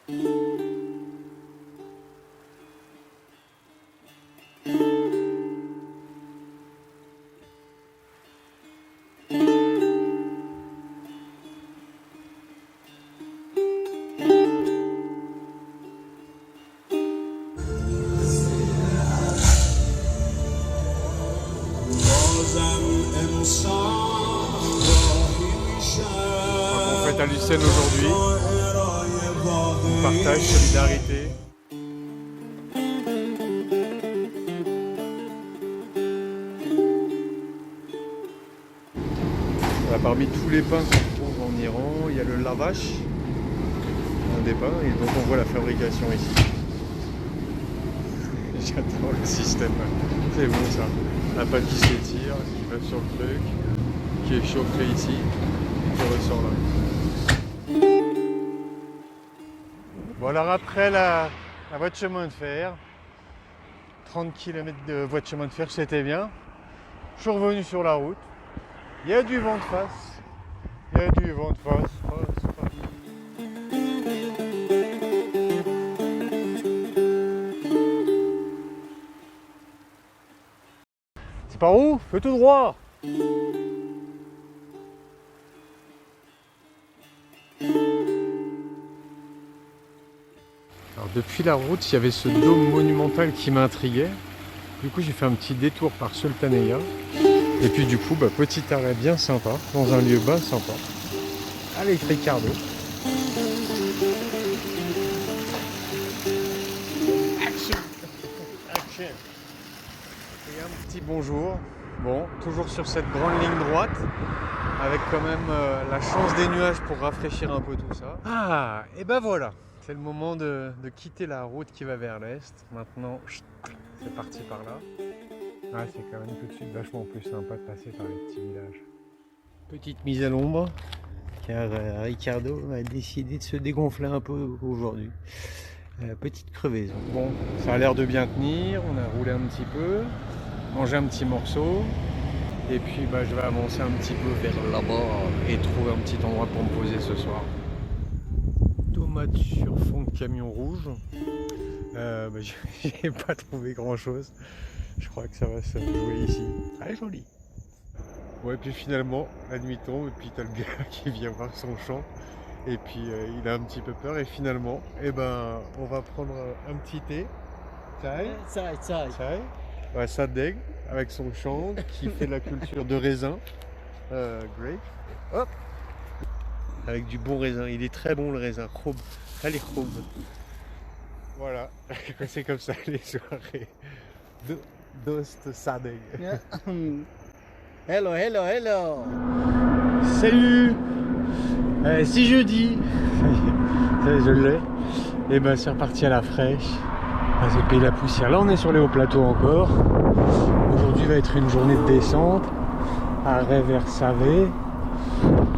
On fête à Lucerne aujourd'hui, partage, solidarité. Voilà, parmi tous les pains qu'on trouve en Iran, il y a le lavash, un des pains, et donc on voit la fabrication ici. J'adore le système, c'est bon ça. La pâte qui s'étire, qui va sur le truc, qui est chauffé ici, et qui ressort là. Bon alors après la voie de chemin de fer, 30 km de voie de chemin de fer, c'était bien. Je suis revenu sur la route. Il y a du vent de face. Il y a du vent de face. C'est par où? Fais tout droit. Alors depuis la route, il y avait ce dôme monumental qui m'intriguait. Du coup, j'ai fait un petit détour par Sultaniyya. Et puis du coup, petit arrêt bien sympa, dans un lieu bien sympa. Avec Ricardo. Action. Action. Et un petit bonjour. Bon, toujours sur cette grande ligne droite, avec quand même la chance des nuages pour rafraîchir un peu tout ça. Ah, et ben voilà. C'est le moment de quitter la route qui va vers l'est. Maintenant, c'est parti par là. Ah, c'est quand même tout de suite vachement plus sympa de passer par les petits villages. Petite mise à l'ombre, car Ricardo a décidé de se dégonfler un peu aujourd'hui. Petite crevaison. Bon, ça a l'air de bien tenir, on a roulé un petit peu, mangé un petit morceau, et puis je vais avancer un petit peu vers là-bas et trouver un petit endroit pour me poser ce soir. Tomates sur fond de camion rouge. J'ai pas trouvé grand chose. Je crois que ça va se jouer ici. Très joli. Ouais, puis finalement, la nuit tombe, et puis t'as le gars qui vient voir son champ, et puis il a un petit peu peur, et finalement, on va prendre un petit thé. Chai. Ouais, sadeg, avec son champ, qui fait de la culture de raisin. Grape. Hop. Avec du bon raisin. Il est très bon le raisin. Khoub. Allez, khoub. Voilà. C'est comme ça les soirées. Dost sadeg. Yeah. Hello. Salut. Si jeudi, je l'ai. Et c'est reparti à la fraîche. C'est le pays de la poussière. Là on est sur les hauts plateaux encore. Aujourd'hui va être une journée de descente. Arrêt vers Savé.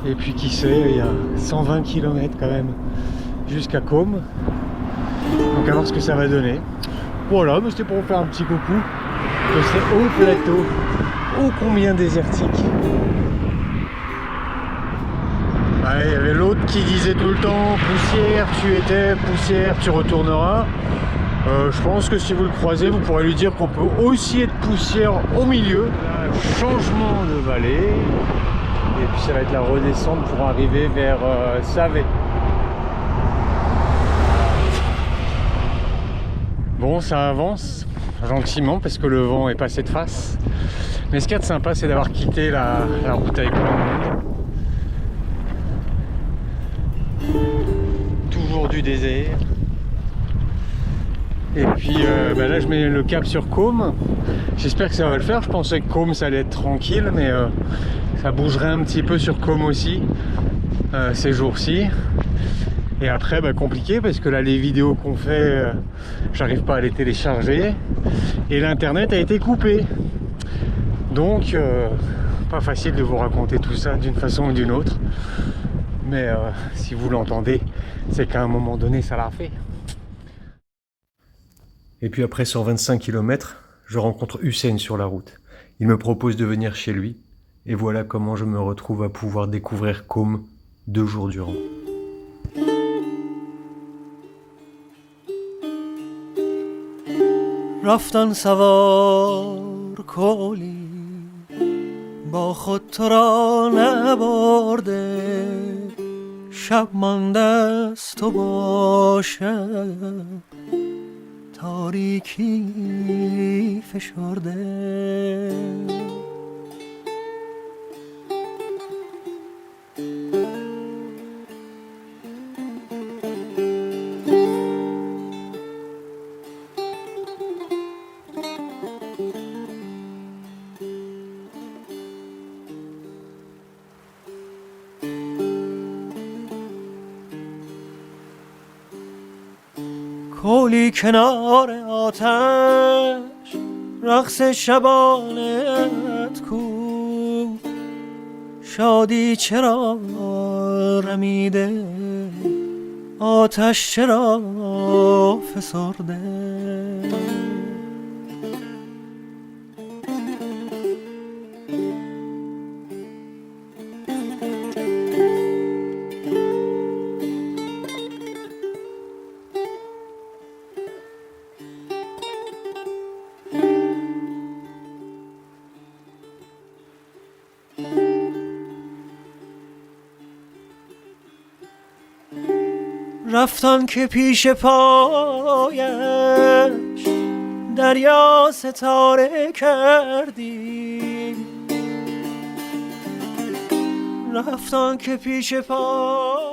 Et puis qui sait, il y a 120 km quand même jusqu'à Qom. Donc à voir ce que ça va donner. Voilà, mais c'était pour vous faire un petit coucou. Que c'est haut plateau, ô combien désertique. Il y avait l'autre qui disait tout le temps poussière, tu étais, poussière, tu retourneras. Je pense que si vous le croisez, vous pourrez lui dire qu'on peut aussi être poussière au milieu. Changement de vallée. Et puis ça va être la redescente pour arriver vers Savé. Bon, ça avance gentiment parce que le vent est passé de face. Mais ce qu'il y a de sympa, c'est d'avoir quitté la route avec plein de monde. Toujours du désert. Et puis là, je mets le cap sur Qom. J'espère que ça va le faire. Je pensais que Qom, ça allait être tranquille, mais ça bougerait un petit peu sur Qom aussi ces jours-ci. Et après, compliqué parce que là, les vidéos qu'on fait, j'arrive pas à les télécharger. Et l'internet a été coupé. Donc, pas facile de vous raconter tout ça d'une façon ou d'une autre. Mais si vous l'entendez, c'est qu'à un moment donné, ça l'a fait. Et puis après 125 km, je rencontre Hussein sur la route. Il me propose de venir chez lui. Et voilà comment je me retrouve à pouvoir découvrir Qom 2 jours durant. رفتن سوار کولی با خود تو را نبرده، شب مانده است و با شب تاریکی فشرده. کولی کنار آتش رقص شبانت کو، شادی چرا رمیده آتش چرا فسرده. رفتان که پیش پایش دریا ستاره کردی، رفتان که پیش پایش